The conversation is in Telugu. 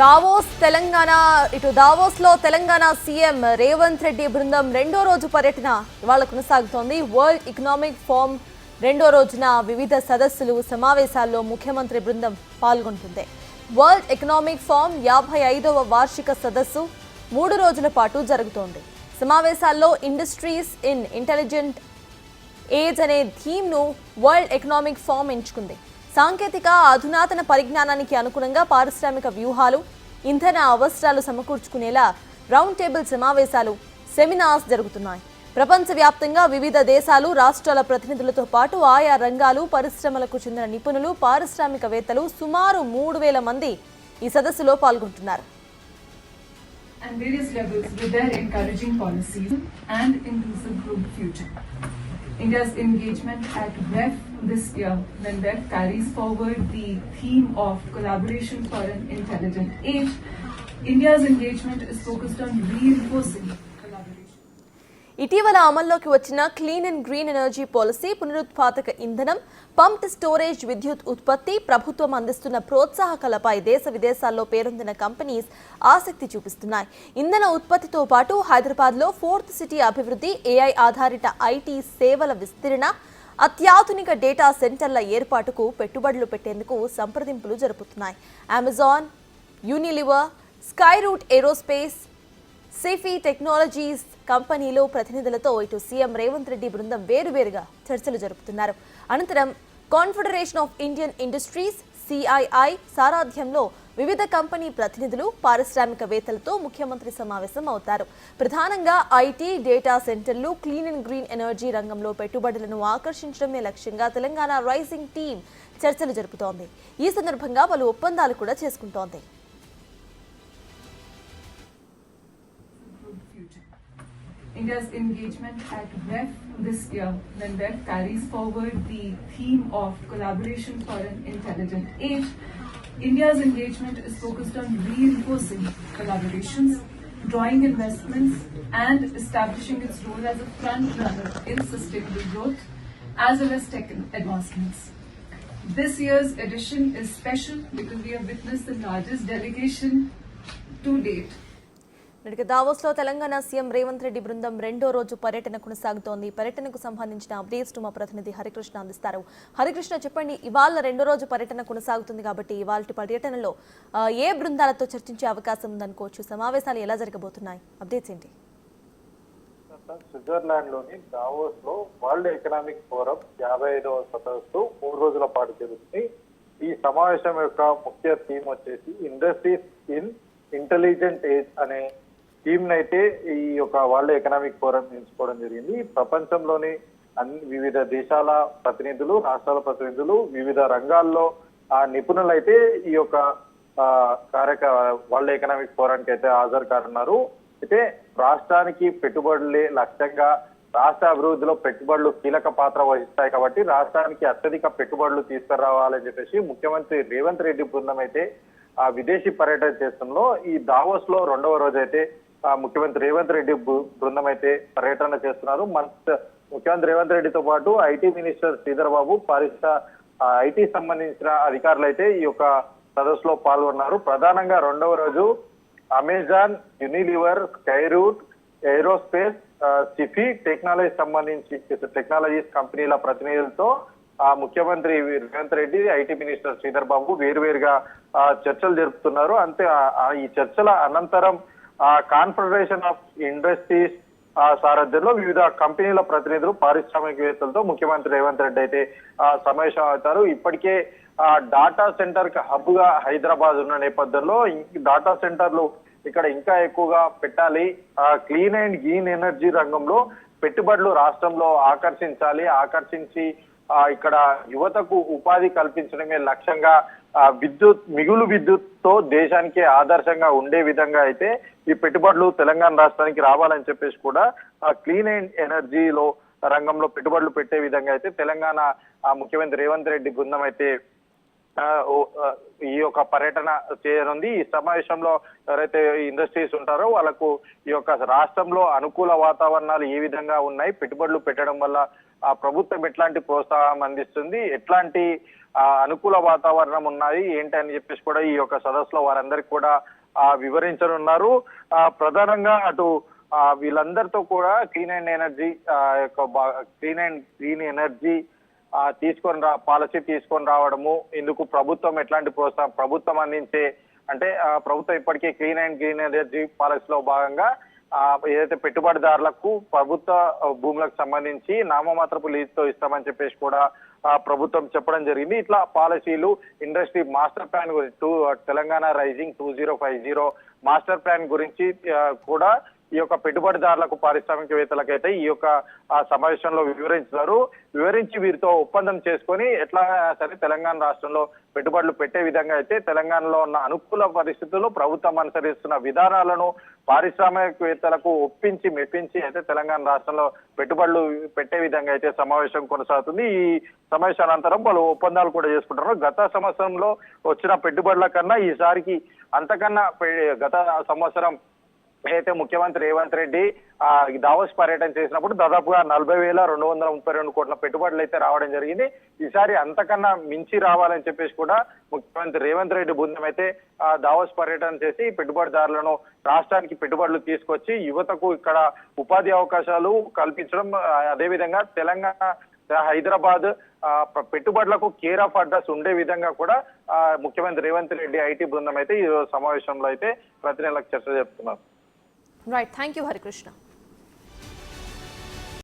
దావోస్ తెలంగాణ దావోస్లో తెలంగాణ సీఎం రేవంత్ రెడ్డి బృందం రెండో రోజు పర్యటన ఇవాళ కొనసాగుతోంది. వరల్డ్ ఎకనామిక్ ఫోరం రెండో రోజున వివిధ సదస్సులు సమావేశాల్లో ముఖ్యమంత్రి బృందం పాల్గొంటుంది. వరల్డ్ ఎకనామిక్ ఫోరం 55వ వార్షిక సదస్సు 3 రోజుల పాటు జరుగుతోంది. సమావేశాల్లో ఇండస్ట్రీస్ ఇన్ ఇంటెలిజెంట్ ఏజ్ అనే థీమ్ను వరల్డ్ ఎకనామిక్ ఫోరం ఎంచుకుంది. సాంకేతిక అధునాతన పరిజ్ఞానానికి అనుగుణంగా పారిశ్రామిక వ్యూహాలు, ఇంధన అవసరాలు సమకూర్చుకునేలా రౌండ్ టేబుల్ సమావేశాలు, సెమినార్స్ జరుగుతున్నాయి. ప్రపంచవ్యాప్తంగా వివిధ దేశాలు, రాష్ట్రాల ప్రతినిధులతో పాటు ఆయా రంగాలు, పరిశ్రమలకు చెందిన నిపుణులు, పారిశ్రామికవేత్తలు సుమారు 3000 మంది ఈ సదస్సులో పాల్గొంటున్నారు. And various levels with their encouraging policies and inclusive growth future. India's engagement at WEF this year, when WEF carries forward the theme of collaboration for an intelligent age, India's engagement is focused on reinforcing collaboration. ఇటీవల అమల్లోకి వచ్చిన clean and green energy policy, పునరుత్పాదక ఇంధనం, పంప్డ్ స్టోరేజ్ విద్యుత్ ఉత్పత్తి, ప్రభుత్వం అందిస్తున్న ప్రోత్సాహకాలపై దేశ విదేశాల్లో పేరొందిన కంపెనీస్ ఆసక్తి చూపిస్తున్నాయి. ఇంధన ఉత్పత్తితో పాటు హైదరాబాద్లో 4th సిటీ అభివృద్ధి, ఏఐ ఆధారిత ఐటీ సేవల విస్తరణ, అత్యాధునిక డేటా సెంటర్ల ఏర్పాటుకు పెట్టుబడులు పెట్టేందుకు సంప్రదింపులు జరుపుతున్నాయి. Amazon, Unilever, sky route aerospace, Sify Technologies కంపెనీలో ప్రతినిధులతో ఇటు సీఎం రేవంత్ రెడ్డి బృందం వేరువేరుగా చర్చలు జరుపుతున్నారు. అనంతరం confederation of Indian industries CII సారథ్యంలో వివిధ కంపెనీ ప్రతినిధులు, పారిశ్రామికవేత్తలతో ముఖ్యమంత్రి సమావేశం అవుతారు. ప్రధానంగా ఐటీ, డేటా సెంటర్లు, క్లీన్ అండ్ గ్రీన్ ఎనర్జీ రంగంలో పెట్టుబడులను ఆకర్షించడమే లక్ష్యంగా తెలంగాణ రైజింగ్ టీమ్ చర్చలు జరుపుతోంది. ఈ సందర్భంగా పలు ఒప్పందాలు కూడా చేసుకుంటోంది. India's engagement at WEF this year, when WEF carries forward the theme of collaboration for an intelligent age, India's engagement is focused on reinforcing collaborations, drawing investments, and establishing its role as a front runner in sustainable growth, as well as tech advancements. This year's edition is special because we have witnessed the largest delegation to date. దావోస్లో తెలంగాణ సీఎం రేవంత్ రెడ్డి బృందం రెండో రోజు పర్యటన కొనసాగుతోంది. పర్యటనకు సంబంధించిన అప్డేట్స్ మా ప్రతినిధి హరికృష్ణ అందిస్తారు. హరికృష్ణ, చెప్పండి, ఇవాళ రెండో రోజు పర్యటన కొనసాగుతుంది కాబట్టి ఇవాళ పర్యటనలో ఏ బృందాలతో చర్చించే అవకాశం ఉందనుకోవచ్చు? సమావేశాలు ఎలా జరగబోతున్నాయి? అప్డేట్స్ ఏంటి? స్విట్జర్లాండ్ లోని దావోస్ లో వరల్డ్ ఎకనామిక్ ఫోరం 55వ సదస్సు 3 రోజుల పాటు జరుగుతుంది. ఈ సమావేశం యొక్క ముఖ్య థీమ్ వచ్చేసి ఇండస్ట్రీస్ ఇన్ ఇంటెలిజెంట్ ఏజ్ అనే థీమ్ అయితే ఈ యొక్క వరల్డ్ ఎకనామిక్ ఫోరం ఎంచుకోవడం జరిగింది. ప్రపంచంలోని వివిధ దేశాల ప్రతినిధులు, రాష్ట్రాల ప్రతినిధులు, వివిధ రంగాల్లో నిపుణులైతే ఈ యొక్క వరల్డ్ ఎకనామిక్ ఫోరానికి అయితే హాజరు కానున్నారు. అయితే రాష్ట్రానికి పెట్టుబడులే లక్ష్యంగా, రాష్ట్ర అభివృద్ధిలో పెట్టుబడులు కీలక పాత్ర వహిస్తాయి కాబట్టి రాష్ట్రానికి అత్యధిక పెట్టుబడులు తీసుకురావాలని చెప్పేసి ముఖ్యమంత్రి రేవంత్ రెడ్డి బృందం అయితే విదేశీ పర్యటన చేస్తున్నలో ఈ దావోస్ లో 2వ రోజు అయితే ముఖ్యమంత్రి రేవంత్ రెడ్డి బృందం అయితే పర్యటన చేస్తున్నారు. ముఖ్యమంత్రి రేవంత్ రెడ్డితో పాటు IT minister Sridhar Babu, IT సంబంధించిన అధికారులు అయితే ఈ యొక్క సదస్సులో పాల్గొన్నారు. ప్రధానంగా 2వ రోజు Amazon, Unilever, sky route aerospace, Sify Technologies కంపెనీల ప్రతినిధులతో ముఖ్యమంత్రి రేవంత్ రెడ్డి, ఐటీ మినిస్టర్ శ్రీధర్ బాబు వేరువేరుగా చర్చలు జరుపుతున్నారు. అంతే ఈ చర్చల అనంతరం కాన్ఫెడరేషన్ ఆఫ్ ఇండస్ట్రీస్ సారథ్యంలో వివిధ కంపెనీల ప్రతినిధులు, పారిశ్రామికవేత్తలతో ముఖ్యమంత్రి రేవంత్ రెడ్డి అయితే సమావేశం అవుతారు. ఇప్పటికే డాటా సెంటర్ హబ్ గా హైదరాబాద్ ఉన్న నేపథ్యంలో డాటా సెంటర్లు ఇక్కడ ఇంకా ఎక్కువగా పెట్టాలి, క్లీన్ అండ్ గ్రీన్ ఎనర్జీ రంగంలో పెట్టుబడులు రాష్ట్రంలో ఆకర్షించి ఇక్కడ యువతకు ఉపాధి కల్పించడమే లక్ష్యంగా మిగులు విద్యుత్తో దేశానికి ఆదర్శంగా ఉండే విధంగా అయితే ఈ పెట్టుబడులు తెలంగాణ రాష్ట్రానికి రావాలని చెప్పేసి కూడా క్లీన్ అండ్ ఎనర్జీలో రంగంలో పెట్టుబడులు పెట్టే విధంగా అయితే తెలంగాణ ముఖ్యమంత్రి రేవంత్ రెడ్డి బృందం అయితే ఈ యొక్క పర్యటన చేయనుంది. ఈ సమావేశంలో ఎవరైతే ఇండస్ట్రీస్ ఉంటారో వాళ్ళకు ఈ యొక్క రాష్ట్రంలో అనుకూల వాతావరణాలు ఏ విధంగా ఉన్నాయి, పెట్టుబడులు పెట్టడం వల్ల ఆ ప్రభుత్వం ఎట్లాంటి ప్రోత్సాహం అందిస్తుంది, ఎట్లాంటి అనుకూల వాతావరణం ఉన్నాయి ఏంటి అని చెప్పేసి కూడా ఈ యొక్క సదస్సులో వారందరికీ కూడా వివరించనున్నారు. ప్రధానంగా అటు వీళ్ళందరితో కూడా clean and green energy policy తీసుకొని రావడము, ఇందుకు ప్రభుత్వం ఎట్లాంటి ప్రోత్సాహం ప్రభుత్వం అందించే అంటే ప్రభుత్వం ఇప్పటికే క్లీన్ అండ్ గ్రీన్ ఎనర్జీ పాలసీలో భాగంగా ఏదైతే పెట్టుబడిదారులకు ప్రభుత్వ భూములకు సంబంధించి నామమాత్రపు లీజుతో ఇస్తామని చెప్పేసి కూడా ప్రభుత్వం చెప్పడం జరిగింది. ఇట్లా పాలసీలు ఇండస్ట్రీ మాస్టర్ ప్లాన్ గురించి తెలంగాణ రైజింగ్ 2050 మాస్టర్ ప్లాన్ గురించి కూడా ఈ యొక్క పెట్టుబడిదారులకు పారిశ్రామికవేత్తలకైతే ఈ యొక్క సమావేశంలో వివరించి వీరితో ఒప్పందం చేసుకొని ఎట్లా సరే తెలంగాణ రాష్ట్రంలో పెట్టుబడులు పెట్టే విధంగా అయితే తెలంగాణలో ఉన్న అనుకూల పరిస్థితుల్లో ప్రభుత్వం అనుసరిస్తున్న విధానాలను పారిశ్రామికవేత్తలకు మెప్పించి అయితే తెలంగాణ రాష్ట్రంలో పెట్టుబడులు పెట్టే విధంగా అయితే సమావేశం కొనసాగుతుంది. ఈ సమావేశం అనంతరం పలు ఒప్పందాలు కూడా చేసుకుంటారు. గత సంవత్సరంలో వచ్చిన పెట్టుబడుల కన్నా ఈసారికి అంతకన్నా గత సంవత్సరం అయితే ముఖ్యమంత్రి రేవంత్ రెడ్డి దావోస్ పర్యటన చేసినప్పుడు దాదాపుగా 40,232 కోట్ల పెట్టుబడులు అయితే రావడం జరిగింది. ఈసారి అంతకన్నా మించి రావాలని చెప్పేసి కూడా ముఖ్యమంత్రి రేవంత్ రెడ్డి బృందం అయితే దావోస్ పర్యటన చేసి పెట్టుబడిదారులను రాష్ట్రానికి పెట్టుబడులు తీసుకొచ్చి యువతకు ఇక్కడ ఉపాధి అవకాశాలు కల్పించడం, అదేవిధంగా తెలంగాణ హైదరాబాద్ పెట్టుబడులకు కేర్ ఆఫ్ అడ్రస్ ఉండే విధంగా కూడా ముఖ్యమంత్రి రేవంత్ రెడ్డి ఐటీ బృందం అయితే ఈ సమావేశంలో అయితే ప్రతి నెలకు చర్చ జరుపుతున్నారు. Right, thank you Harikrishna.